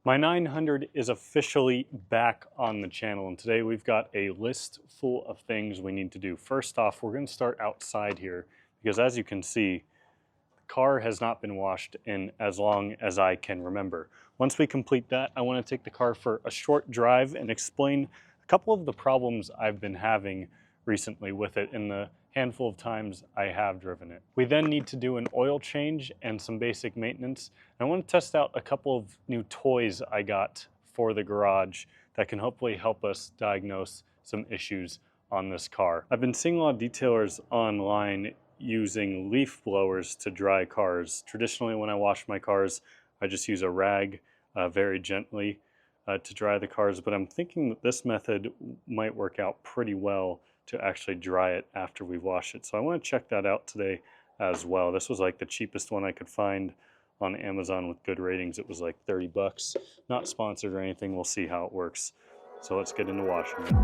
My 900 is officially back on the channel, and today we've got a list full of things we need to do. First off, we're going to start outside here because, as you can see, the car has not been washed in as long as I can remember. Once we complete that, I want to take the car for a short drive and explain a couple of the problems I've been having recently with it in the handful of times I have driven it. We then need to do an oil change and some basic maintenance. And I want to test out a couple of new toys I got for the garage that can hopefully help us diagnose some issues on this car. I've been seeing a lot of detailers online using leaf blowers to dry cars. Traditionally, when I wash my cars, I just use a rag very gently to dry the cars, but I'm thinking that this method might work out pretty well to actually dry it after we wash it. So I want to check that out today as well. This was like the cheapest one I could find on Amazon with good ratings. It was like 30 bucks. Not sponsored or anything. We'll see how it works. So let's get into washing it.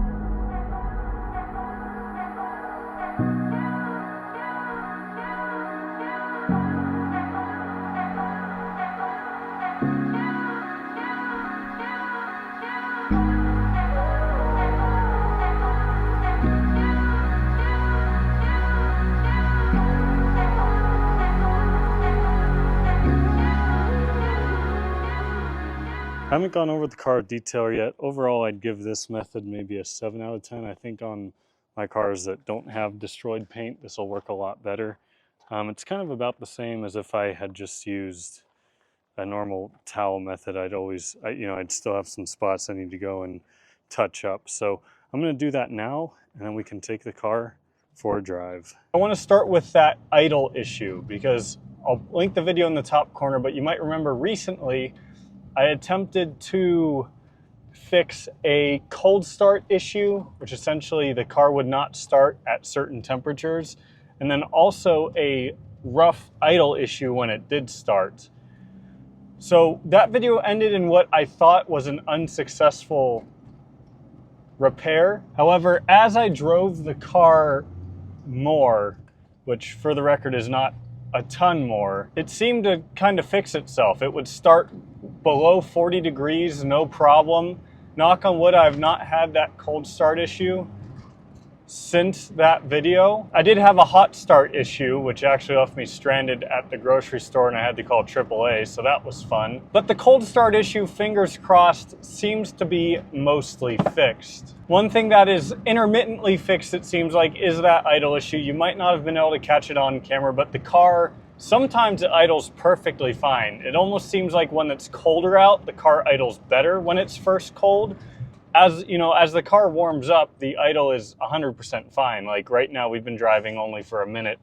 I haven't gone over the car detailer yet. Overall, I'd give this method maybe a 7 out of 10. I think on my cars that don't have destroyed paint, this will work a lot better. It's kind of about the same as if I had just used a normal towel method. I'd still have some spots I need to go and touch up. So I'm going to do that now, and then we can take the car for a drive. I want to start with that idle issue because I'll link the video in the top corner, but you might remember recently I attempted to fix a cold start issue, which essentially the car would not start at certain temperatures, and then also a rough idle issue when it did start. So that video ended in what I thought was an unsuccessful repair. However, as I drove the car more, which for the record is not a ton more, it seemed to kind of fix itself. It would start below 40 degrees, no problem. Knock on wood, I've not had that cold start issue since that video. I did have a hot start issue, which actually left me stranded at the grocery store and I had to call AAA, so that was fun. But the cold start issue, fingers crossed, seems to be mostly fixed. One thing that is intermittently fixed, it seems like, is that idle issue. You might not have been able to catch it on camera, but the car, sometimes it idles perfectly fine. It almost seems like when it's colder out, the car idles better when it's first cold. As you know, as the car warms up, the idle is 100% fine. Like right now, we've been driving only for a minute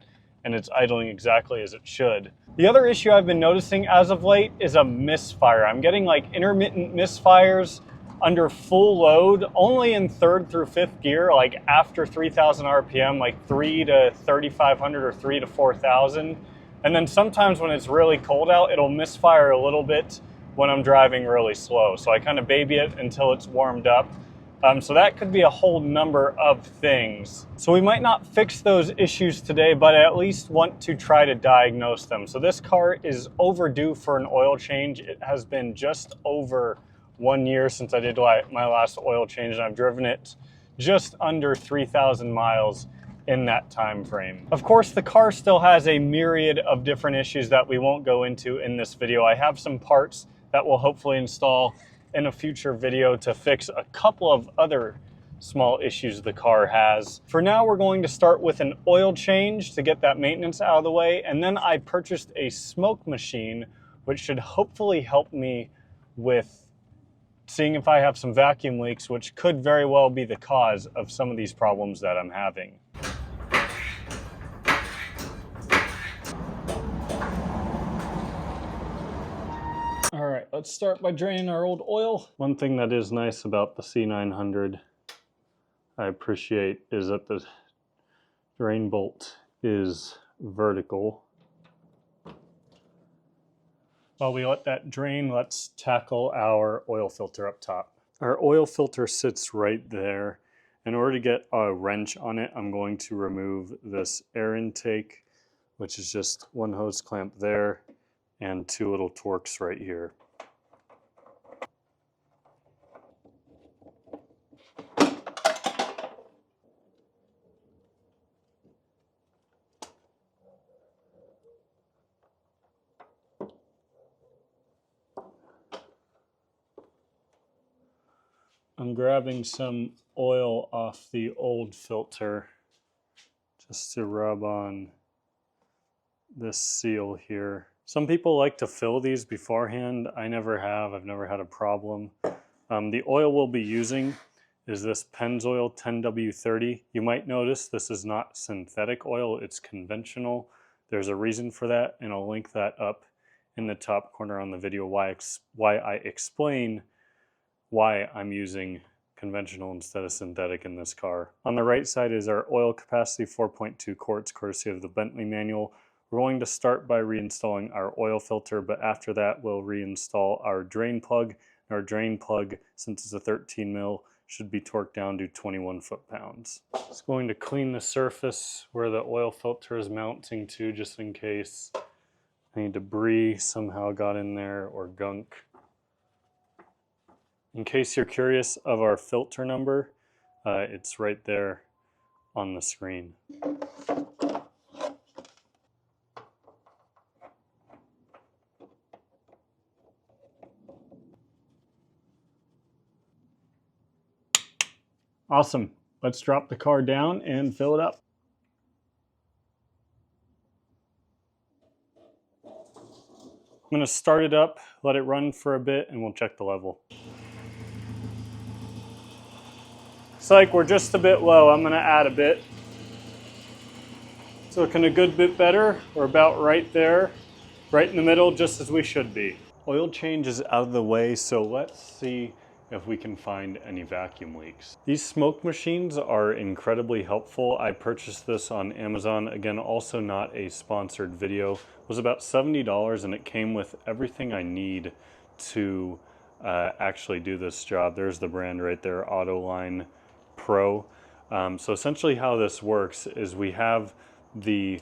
and it's idling exactly as it should. The other issue I've been noticing as of late is a misfire. I'm getting like intermittent misfires under full load, only in 3rd through 5th gear, like after 3,000 RPM, like 3 to 3,500 or 3 to 4,000. And then sometimes when it's really cold out, it'll misfire a little bit when I'm driving really slow. So I kind of baby it until it's warmed up. So that could be a whole number of things. So we might not fix those issues today, but I at least want to try to diagnose them. So this car is overdue for an oil change. It has been just over 1 year since I did my last oil change, and I've driven it just under 3,000 miles in that time frame. Of course, the car still has a myriad of different issues that we won't go into in this video. I have some parts that we'll hopefully install in a future video to fix a couple of other small issues the car has. For now, we're going to start with an oil change to get that maintenance out of the way, and then I purchased a smoke machine, which should hopefully help me with seeing if I have some vacuum leaks, which could very well be the cause of some of these problems that I'm having. All right, let's start by draining our old oil. One thing that is nice about the C900 I appreciate is that the drain bolt is vertical. While we let that drain, let's tackle our oil filter up top. Our oil filter sits right there. In order to get a wrench on it, I'm going to remove this air intake, which is just one hose clamp there and 2 little Torx right here. I'm grabbing some oil off the old filter just to rub on this seal here. Some people like to fill these beforehand. I never have. I've never had a problem. The oil we'll be using is this Pennzoil 10W30. You might notice this is not synthetic oil, it's conventional. There's a reason for that, and I'll link that up in the top corner on the video why I explain why I'm using conventional instead of synthetic in this car. On the right side is our oil capacity, 4.2 quarts, courtesy of the Bentley manual. We're going to start by reinstalling our oil filter, but after that we'll reinstall our drain plug. Our drain plug, since it's a 13 mil, should be torqued down to 21 foot-pounds. Just going to clean the surface where the oil filter is mounting to, just in case any debris somehow got in there or gunk. In case you're curious of our filter number, it's right there on the screen. Awesome. Let's drop the car down and fill it up. I'm going to start it up, let it run for a bit, and we'll check the level. It's like we're just a bit low. I'm going to add a bit. It's looking a good bit better. We're about right there, right in the middle, just as we should be. Oil change is out of the way, so let's see if we can find any vacuum leaks. These smoke machines are incredibly helpful. I purchased this on Amazon. Again, also not a sponsored video. It was about $70 and it came with everything I need to actually do this job. There's the brand right there, Autoline Pro. So essentially how this works is we have the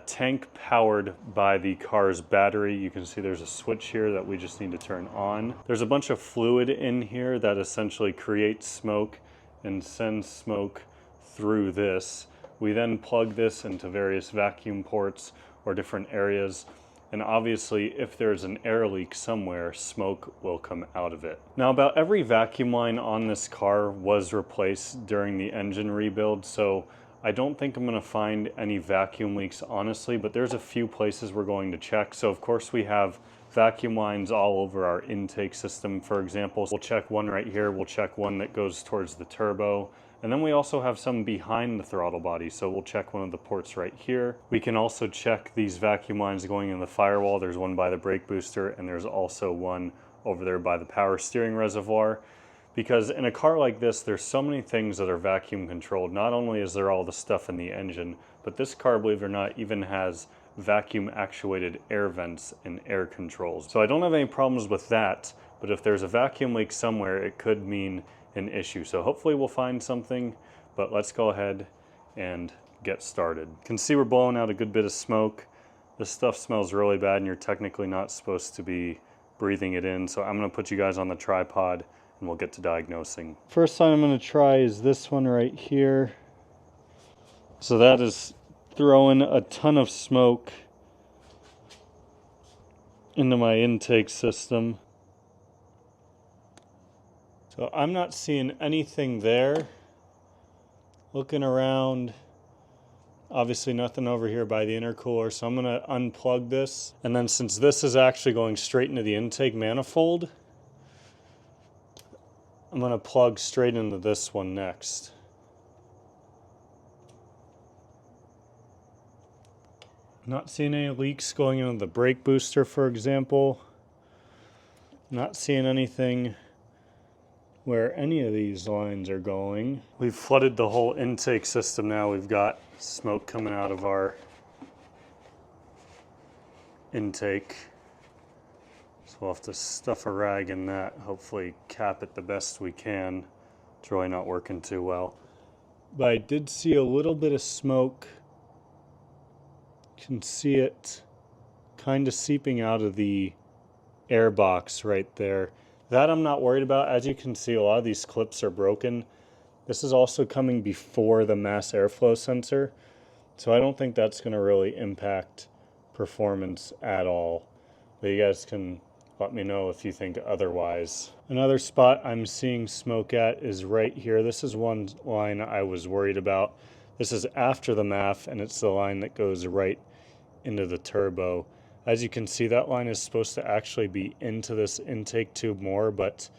tank powered by the car's battery. You can see there's a switch here that we just need to turn on. There's a bunch of fluid in here that essentially creates smoke and sends smoke through this. We then plug this into various vacuum ports or different areas, and obviously if there's an air leak somewhere, smoke will come out of it. Now, about every vacuum line on this car was replaced during the engine rebuild, so I don't think I'm going to find any vacuum leaks, honestly, but there's a few places we're going to check. So of course we have vacuum lines all over our intake system, for example. We'll check one right here, we'll check one that goes towards the turbo, and then we also have some behind the throttle body, so we'll check one of the ports right here. We can also check these vacuum lines going in the firewall. There's one by the brake booster, and there's also one over there by the power steering reservoir. Because in a car like this, there's so many things that are vacuum controlled. Not only is there all the stuff in the engine, but this car, believe it or not, even has vacuum actuated air vents and air controls. So I don't have any problems with that, but if there's a vacuum leak somewhere, it could mean an issue. So hopefully we'll find something, but let's go ahead and get started. You can see we're blowing out a good bit of smoke. This stuff smells really bad and you're technically not supposed to be breathing it in. So I'm gonna put you guys on the tripod and we'll get to diagnosing. First sign I'm going to try is this one right here. So that is throwing a ton of smoke into my intake system. So I'm not seeing anything there. Looking around, obviously nothing over here by the intercooler, so I'm going to unplug this. And then since this is actually going straight into the intake manifold, I'm going to plug straight into this one next. Not seeing any leaks going into the brake booster, for example. Not seeing anything where any of these lines are going. We've flooded the whole intake system now. We've got smoke coming out of our intake. So we'll have to stuff a rag in that, hopefully cap it the best we can. It's really not working too well. But I did see a little bit of smoke. You can see it kind of seeping out of the air box right there. That I'm not worried about. As you can see, a lot of these clips are broken. This is also coming before the mass airflow sensor, so I don't think that's going to really impact performance at all. But you guys can Let me know if you think otherwise. Another spot I'm seeing smoke at is right here. This is one line I was worried about. This is after the MAF, and it's the line that goes right into the turbo. As you can see, that line is supposed to actually be into this intake tube more, but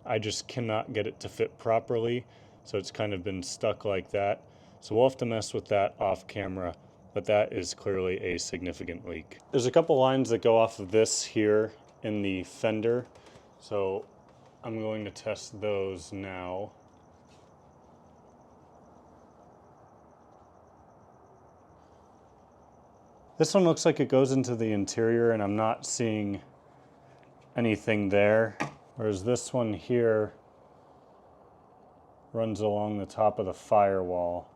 I just cannot get it to fit properly, so it's kind of been stuck like that. So we'll have to mess with that off camera, but that is clearly a significant leak. There's a couple lines that go off of this here in the fender, so I'm going to test those now. This one looks like it goes into the interior, and I'm not seeing anything there, whereas this one here runs along the top of the firewall.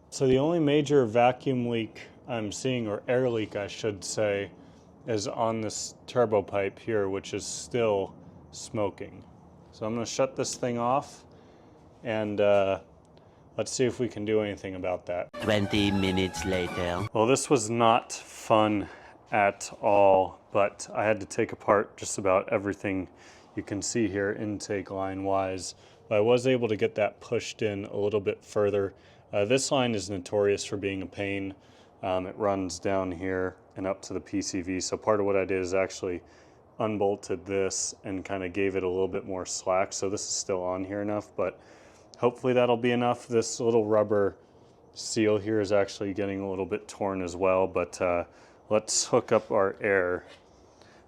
So the only major vacuum leak I'm seeing, or air leak I should say, is on this turbo pipe here, which is still smoking. So I'm going to shut this thing off, and let's see if we can do anything about that. 20 minutes later. Well, this was not fun at all, but I had to take apart just about everything you can see here intake line wise. But I was able to get that pushed in a little bit further. This line is notorious for being a pain. It runs down here and up to the PCV. So part of what I did is actually unbolted this and kind of gave it a little bit more slack. So this is still on here enough, but hopefully that'll be enough. This little rubber seal here is actually getting a little bit torn as well, but let's hook up our air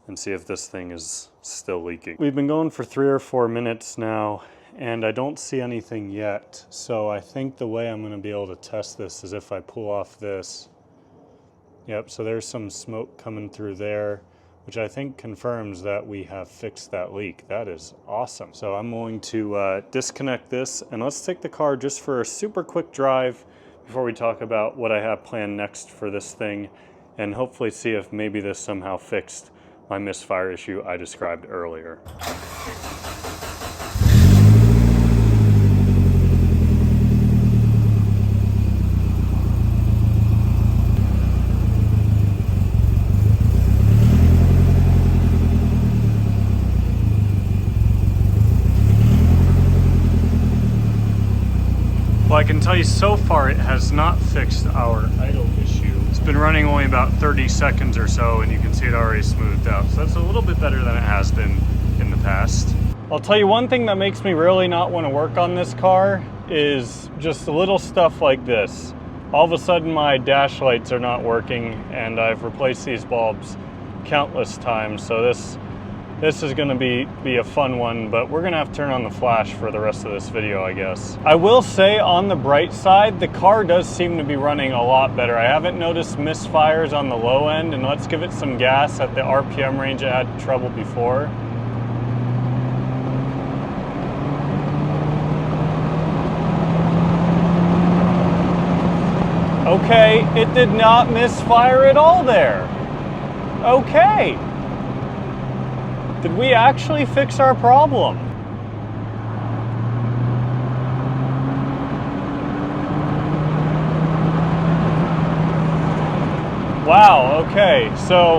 and see if this thing is still leaking. We've been going for 3 or 4 minutes now, and I don't see anything yet. So I think the way I'm going to be able to test this is if I pull off this. Yep, so there's some smoke coming through there, which I think confirms that we have fixed that leak. That is awesome. So I'm going to disconnect this, and let's take the car just for a super quick drive before we talk about what I have planned next for this thing, and hopefully see if maybe this somehow fixed my misfire issue I described earlier. Well, I can tell you so far it has not fixed our idle issue. It's been running only about 30 seconds or so, and you can see it already smoothed out. So that's a little bit better than it has been in the past. I'll tell you one thing that makes me really not want to work on this car is just little stuff like this. All of a sudden my dash lights are not working, and I've replaced these bulbs countless times. So this is going to be a fun one, but we're going to have to turn on the flash for the rest of this video, I guess. I will say, on the bright side, the car does seem to be running a lot better. I haven't noticed misfires on the low end, and let's give it some gas at the RPM range I had trouble before. Okay, it did not misfire at all there. Okay. Did we actually fix our problem? Wow, okay, so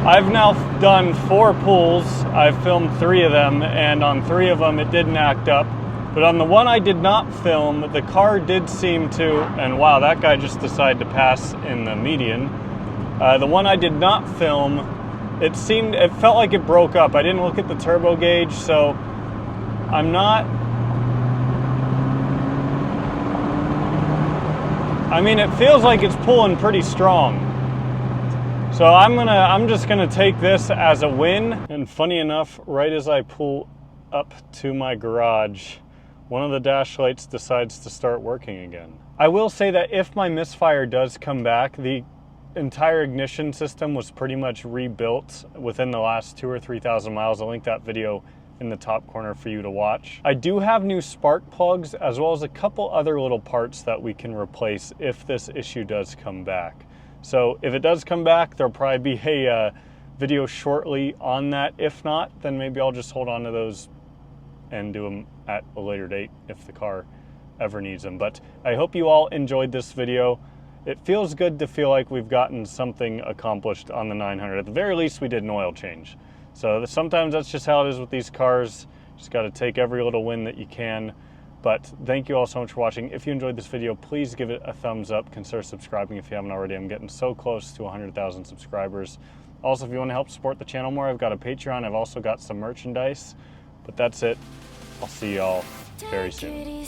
I've now done 4 pulls. I've filmed 3 of them, and on 3 of them it didn't act up. But on the one I did not film, the car did seem to, and wow, that guy just decided to pass in the median. The one I did not film, it felt like it broke up. I didn't look at the turbo gauge, so I'm not, I mean, it feels like it's pulling pretty strong. So I'm just gonna take this as a win. And funny enough, right as I pull up to my garage, one of the dash lights decides to start working again. I will say that if my misfire does come back, the entire ignition system was pretty much rebuilt within the last 2,000 or 3,000 miles. I'll link that video in the top corner for you to watch. I do have new spark plugs, as well as a couple other little parts that we can replace if this issue does come back. So if it does come back, there'll probably be a video shortly on that. If not, then maybe I'll just hold on to those and do them at a later date if the car ever needs them. But I hope you all enjoyed this video. it feels good to feel like we've gotten something accomplished on the 900. At the very least, we did an oil change. So sometimes that's just how it is with these cars. Just got to take every little win that you can. But thank you all so much for watching. If you enjoyed this video, please give it a thumbs up. Consider subscribing if you haven't already. I'm getting so close to 100,000 subscribers. Also, if you want to help support the channel more, I've got a Patreon. I've also got some merchandise. But that's it. I'll see y'all very soon.